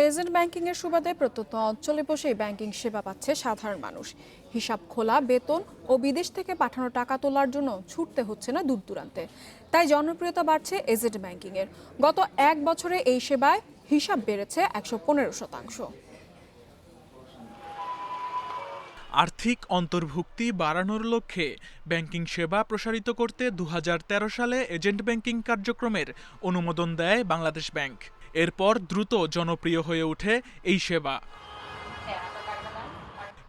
Agent banking এর সুবাদে প্রত্যন্ত অঞ্চলে বসেই ব্যাংকিং সেবা পাচ্ছে সাধারণ মানুষ। হিসাব খোলা, বেতন ও বিদেশ থেকে পাঠানো টাকা তোলার জন্য ছুটতে হচ্ছে না দূর দূরান্তে। তাই জনপ্রিয়তা বাড়ছে এজেন্ট ব্যাংকিং এর। গত এক বছরে এই সেবায় হিসাব বেড়েছে 115%। আর্থিক অন্তর্ভুক্তি বাড়ানোর লক্ষ্যে ব্যাংকিং সেবা প্রসারিত করতে ২০১৩ সালে এজেন্ট ব্যাংকিং কার্যক্রমের অনুমোদন দেয় বাংলাদেশ ব্যাংক। এরপর দ্রুত জনপ্রিয় হয়ে ওঠে এই সেবা।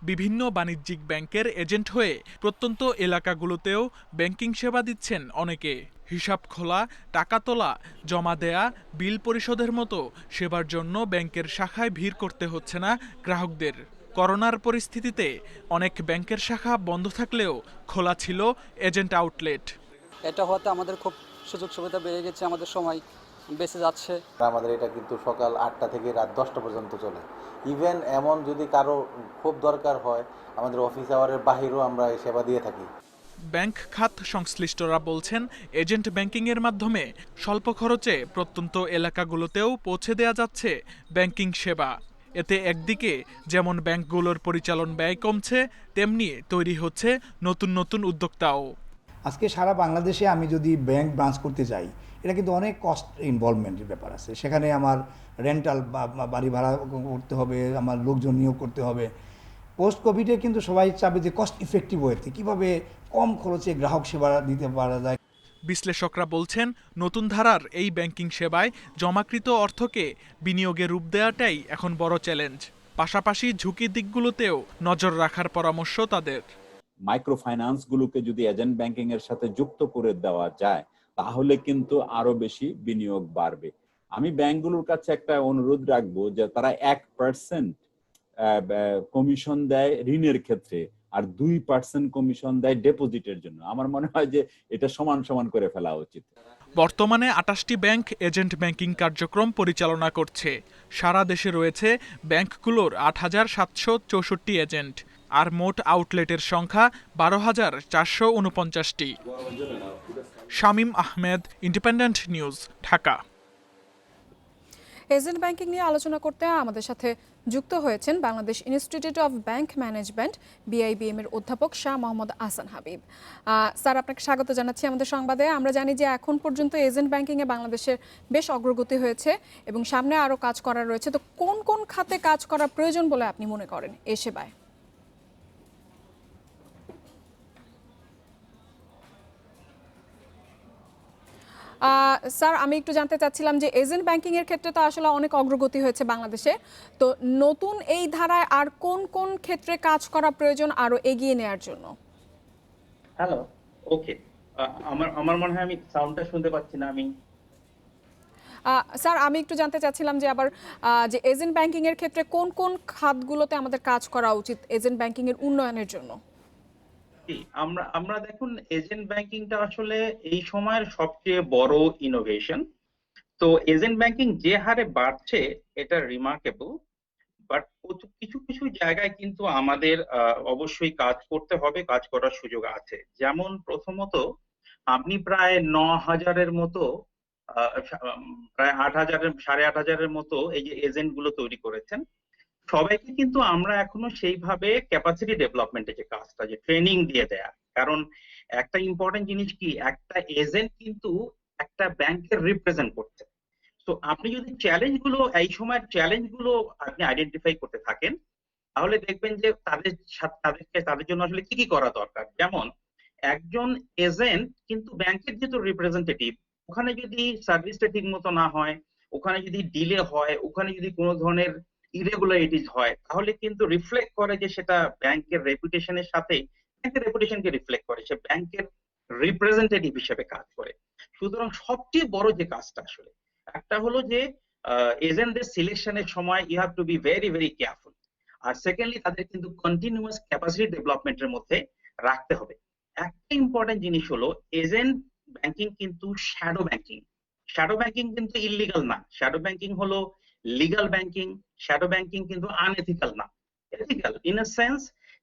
বিভিন্ন বাণিজ্যিক ব্যাংকের এজেন্ট হয়ে প্রত্যন্ত এলাকাগুলোতেও ব্যাংকিং সেবা দিচ্ছেন অনেকে। হিসাব খোলা, টাকা তোলা, জমা দেয়া, বিল পরিশোধের মতো সেবার জন্য ব্যাংকের শাখায় ভিড় করতে হচ্ছে না গ্রাহকদের। করোনার পরিস্থিতিতে অনেক ব্যাংকের শাখা বন্ধ থাকলেও খোলা ছিল এজেন্ট আউটলেট। এটা হতে আমাদের খুব সুযোগ সুবিধা বেড়ে গেছে, আমাদের সময় বেঁচে যাচ্ছে। আমাদের এটা কিন্তু সকাল ৮টা থেকে রাত 10টা পর্যন্ত চলে। ইভেন এমন যদি কারো খুব দরকার হয়, আমাদের অফিস আওয়ারের বাহিরেও আমরা এই সেবা দিয়ে থাকি। ব্যাংক খাত সংশ্লিষ্টরা বলছেন, এজেন্ট ব্যাংকিংয়ের মাধ্যমে স্বল্প খরচে প্রত্যন্ত এলাকাগুলোতেও পৌঁছে দেয়া যাচ্ছে ব্যাংকিং সেবা। এতে একদিকে যেমন ব্যাংকগুলোর পরিচালন ব্যয় কমছে, তেমনি তৈরি হচ্ছে নতুন নতুন উদ্যোক্তাও। আজকে সারা বাংলাদেশে আমি যদি ব্যাংক ব্রাঞ্চ করতে যাই, এটা কিন্তু অনেক কস্ট ইনভলভমেন্টের ব্যাপার আছে। সেখানে আমার রেন্টাল বাড়ি ভাড়া করতে হবে, আমার লোকজন নিয়োগ করতে হবে। পোস্ট কোভিডে কিন্তু সবাই চাবে যে কস্ট ইফেক্টিভ ওয়েতে কীভাবে কম খরচে গ্রাহক সেবা দিতে পারা যায়। বিশ্লেষকরা বলছেন, নতুন ধারার এই ব্যাংকিং সেবায় জমাকৃত অর্থকে বিনিয়োগে রূপ দেওয়াটাই এখন বড় চ্যালেঞ্জ। পাশাপাশি ঝুঁকি দিকগুলোতেও নজর রাখার পরামর্শ তাদের। মাইক্রো ফাইন্যান্সগুলোকে যদি এজেন্ট ব্যাংকিং এর সাথে যুক্ত করে দেওয়া যায়, তাহলে কিন্তু আরো বেশি বিনিয়োগ বাড়বে। আমি ব্যাংকগুলোর কাছে একটা অনুরোধ রাখবো যে তারা 1% কমিশন দেয় ঋণের ক্ষেত্রে, আর 2% কমিশন দেয় ডিপোজিটের জন্য। আমার মনে হয় যে এটা সমান সমান করে ফেলা উচিত। বর্তমানে ২৮টি ব্যাংক এজেন্ট ব্যাংকিং কার্যক্রম পরিচালনা করছে। সারা দেশে রয়েছে ব্যাংকগুলোর ৮৭৬৪ এজেন্ট, আর মোট আউটলেটের সংখ্যা ১২,৪৪৯টি। Shamim Ahmed, Independent News, Dhaka. Agent banking নিয়ে আলোচনা করতে আমাদের সাথে যুক্ত হয়েছেন Bangladesh Institute of Bank Management BIBM এর অধ্যাপক শাহ মোহাম্মদ আহসান হাবিব। স্যার, আপনাকে স্বাগত জানাচ্ছি আমাদের সংবাদে। আমরা জানি যে এখন পর্যন্ত এজেন্ট ব্যাংকিং এ বাংলাদেশের বেশ অগ্রগতি হয়েছে এবং সামনে আরও কাজ করার রয়েছে। তো কোন কোন খাতে কাজ করা প্রয়োজন বলে আপনি মনে করেন এ সেবায়? স্যার, আমি একটু জানতে চাচ্ছিলাম যে এজেন্ট ব্যাংকিং এর ক্ষেত্রে তো আসলে অনেক অগ্রগতি হয়েছে বাংলাদেশে। তো নতুন এই ধারায় আর কোন কোন ক্ষেত্রে কাজ করা প্রয়োজন আরো এগিয়ে নেয়ার জন্য? হ্যালো, ওকে। আমার আমার মনে হয় আমি সাউন্ডটা শুনতে পাচ্ছি না। স্যার, আমি একটু জানতে চাচ্ছিলাম যে আবার যে এজেন্ট ব্যাংকিং এর ক্ষেত্রে কোন কোন খাতগুলোতে আমাদের কাজ করা উচিত এজেন্ট ব্যাংকিং এর উন্নয়নের জন্য? আমরা আমরা দেখুন, এজেন্ট ব্যাংকিংটা আসলে এই সময়ের সবচেয়ে বড় ইনোভেশন। তো এজেন্ট ব্যাংকিং যে হারে বাড়ছে, এটা রিমার্কেবল। বাট কিছু কিছু জায়গায় কিন্তু আমাদের অবশ্যই কাজ করতে হবে, কাজ করার সুযোগ আছে। যেমন প্রথমত, আপনি প্রায় ৯,০০০-এর মতো প্রায় ৮,০০০, ৮,৫০০-এর মতো এই যে এজেন্ট গুলো তৈরি করেছেন। সবাইকে কিন্তু আমরা এখনো সেইভাবে ক্যাপাসিটি ডেভেলপমেন্টে যে কাজটা, যে ট্রেনিং দিয়ে দেয়া। কারণ একটা ইম্পর্টেন্ট জিনিস কি, একটা এজেন্ট কিন্তু একটা ব্যাংকের রিপ্রেজেন্ট করছে। তো আপনি যদি এই সময়ের চ্যালেঞ্জ গুলো আপনি আইডেন্টিফাই করতে থাকেন, তাহলে দেখবেন যে তাদের জন্য আসলে কি কি করা দরকার। যেমন একজন এজেন্ট কিন্তু ব্যাংকের যেহেতু রিপ্রেজেন্টেটিভ, ওখানে যদি সার্ভিসটা ঠিক মতো না হয়, ওখানে যদি ডিলে হয়, ওখানে যদি কোনো ধরনের ইরেগুলারিটিস হয়, তাহলে কিন্তু রিফ্লেক্ট করে যে সেটা ব্যাংকের রেপুটেশনের সাথে, ব্যাংকের রেপুটেশনকে রিফ্লেক্ট করে, সে ব্যাংকের রিপ্রেজেন্টেটিভ হিসেবে কাজ করে। সুতরাং সবচেয়ে বড় যে কাজটা আসলে, একটা হলো যে এজেন্টদের সিলেকশনের সময় you have to be very very careful. আর সেকেন্ডলি, তাদের কিন্তু কন্টিনিউয়াস ক্যাপাসিটি ডেভেলপমেন্টের মধ্যে রাখতে হবে। একটা ইম্পর্টেন্ট জিনিস হলো, এজেন্ট ব্যাংকিং কিন্তু শ্যাডো ব্যাংকিং। শ্যাডো ব্যাংকিং কিন্তু ইলিগাল না, শ্যাডো ব্যাংকিং হলো লিগাল ব্যাংকিং। শ্যাডো ব্যাংকিং কিন্তু আনএথিক্যাল না, ethical in a sense.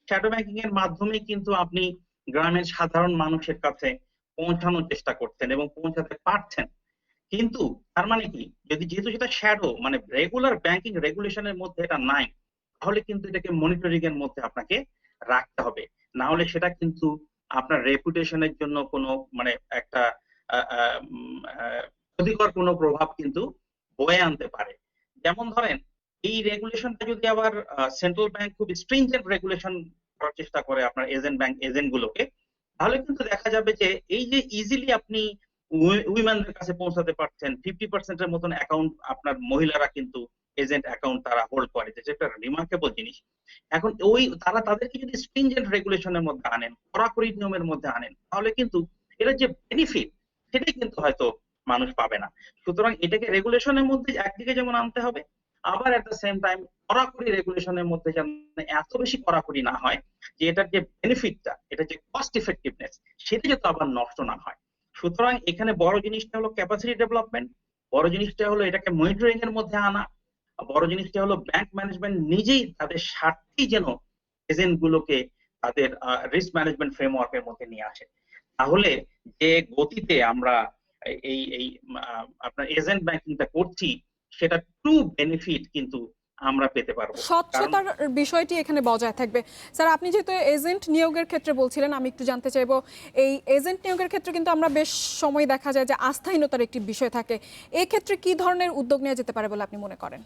Shadow banking এর মাধ্যমে কিন্তু আপনি গ্রামের সাধারণ মানুষের কাছে পৌঁছানোর চেষ্টা করছেন এবং পৌঁছাতে পারছেন। কিন্তু তার মানে কি, যেহেতু সেটা শ্যাডো, মানে রেগুলার ব্যাংকিং রেগুলেশনের মধ্যে এটা নাই, তাহলে কিন্তু এটাকে মনিটরিং এর মধ্যে আপনাকে রাখতে হবে। না হলে সেটা কিন্তু আপনার রেপুটেশনের জন্য কোনো মানে একটা আহ, আহ, উম, আহ, ক্ষতিকর কোনো প্রভাব কিন্তু বয়ে আনতে পারে। যেমন ধরেন, এই রেগুলেশনটা যদি আবার সেন্ট্রাল ব্যাংক খুব স্ট্রিনজেন্ট রেগুলেশন করার চেষ্টা করে আপনার এজেন্ট গুলোকে, তাহলে কিন্তু দেখা যাবে যে এই যে ইজিলি আপনি উইমেনদের কাছে পৌঁছাতে পারছেন, 50% মতন অ্যাকাউন্ট আপনার মহিলারা কিন্তু এজেন্ট অ্যাকাউন্ট তারা হোল্ড করে, যেটা একটা রিমার্কেবল জিনিস। এখন তারা তাদেরকে যদি স্ট্রিনজেন্ট রেগুলেশনের মধ্যে আনেন, কড়াকড়ি নিয়মের মধ্যে আনেন, তাহলে কিন্তু এটার যে বেনিফিট সেটাই কিন্তু হয়তো মানুষ পাবে না। সুতরাং এটাকে রেগুলেশনের মধ্যে একদিকে যেমন আনতে হবে, আবার এট দ্য সেম টাইম কড়াকড়ি রেগুলেশনের মধ্যে যেন এত বেশি কড়াকড়ি না হয় যে এটার যে বেনিফিটটা, এটা যে কস্ট ইফেক্টিভনেস, সেটা যাতে আবার নষ্ট না হয়। সুতরাং এখানে বড় জিনিসটা হলো ক্যাপাসিটি ডেভেলপমেন্ট, বড় জিনিসটা হলো এটাকে মনিটরিং এর মধ্যে আনা, বড় জিনিসটা হলো ব্যাংক ম্যানেজমেন্ট নিজেই তাদের স্বার্থেই যেন এজেন্ট গুলোকে তাদের রিস্ক ম্যানেজমেন্ট ফ্রেমওয়ার্কের মধ্যে নিয়ে আসে। তাহলে যে গতিতে আমরা এই এই আপনার এজেন্ট ব্যাংকিংটা করছি, সেটা ট্রু বেনিফিট কিন্তু আমরা পেতে পারবো। স্বচ্ছতার বিষয়টি এখানে বজায় থাকবে। স্যার, আপনি যেহেতু এজেন্ট নিয়োগের ক্ষেত্রে বলছিলেন, আমি একটু জানতে চাইবো, এই এজেন্ট নিয়োগের ক্ষেত্রে কিন্তু আমরা বেশ সময় দেখা যায় যে আস্থাহীনতার একটি বিষয় থাকে, এই ক্ষেত্রে কি ধরনের উদ্যোগ নেওয়া যেতে পারে বলে আপনি মনে করেন?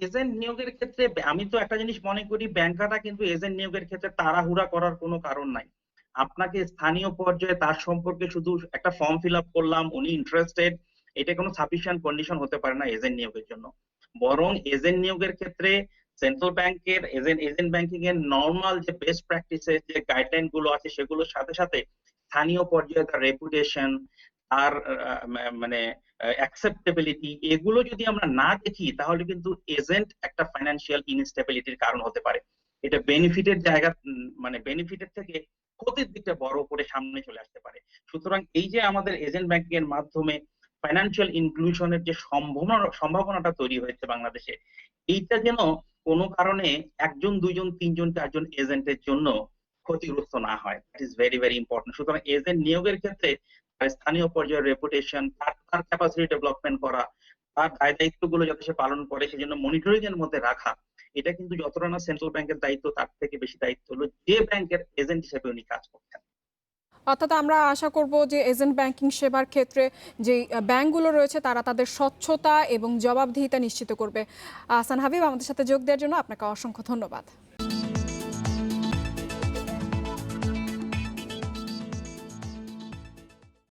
এজেন্ট নিয়োগের ক্ষেত্রে আমি তো একটা জিনিস মনে করি, ব্যাংকাররা কিন্তু এজেন্ট নিয়োগের ক্ষেত্রে তাড়াহুড়া করার কোনো কারণ নাই। আপনাকে স্থানীয় পর্যায়ে তার সম্পর্কে শুধু একটা ফর্ম ফিল আপ করলাম, উনি ইন্টারেস্টেড, এটা কোনো সাফিসিয়েন্ট কন্ডিশন হতে পারে না এজেন্ট নিয়োগের জন্য। বরং এজেন্ট নিয়োগের ক্ষেত্রে সেন্ট্রাল ব্যাংকের এজেন্ট ব্যাংকিং এর নর্মাল যে বেস্ট প্র্যাকটিসেস, যে গাইডলাইন গুলো আছে, সেগুলোর সাথে সাথে স্থানীয় পর্যায়ে তার রেপুটেশন, আর মানে অ্যাকসেপ্টেবিলিটি, এগুলো যদি আমরা না দেখি, তাহলে কিন্তু এজেন্ট একটা ফাইন্যান্সিয়াল ইনস্টেবিলিটির কারণ হতে পারে। এটা বেনিফিটের জায়গা, মানে বেনিফিটের থেকে ক্ষতির দিকটা বড় করে সামনে চলে আসতে পারে। সুতরাং এই যে আমাদের এজেন্ট ব্যাংকিং এর মাধ্যমে ফাইন্যান্সিয়াল ইনক্লুশনের যে সম্ভাবনাটা তৈরি হয়েছে বাংলাদেশে, এইটা যেন কোনো কারণে একজন, দুইজন, তিনজন, চারজন এজেন্টের জন্য ক্ষতিগ্রস্ত না হয়। That is very very important. সুতরাং এজেন্ট নিয়োগের ক্ষেত্রে স্থানীয় পর্যায়ের রেপুটেশন, তার ক্যাপাসিটি ডেভেলপমেন্ট করা, তার দায় দায়িত্ব গুলো যাতে সে পালন করে, সেজন্য মনিটরিং এর মধ্যে রাখা, এটা কিন্তু যতটা না সেন্ট্রাল ব্যাংকের দায়িত্ব, তার থেকে বেশি দায়িত্ব হলো যে ব্যাংকের এজেন্ট হিসেবে উনি কাজ করছেন। অর্থাৎ আমরা আশা করব যে এজেন্ট ব্যাংকিং সেবার ক্ষেত্রে যে ব্যাংকগুলো রয়েছে তারা তাদের স্বচ্ছতা এবং জবাবদিহিতা নিশ্চিত করবে। আহসান হাবিব, আমাদের সাথে যোগ দেওয়ার জন্য আপনাকে অসংখ্য ধন্যবাদ।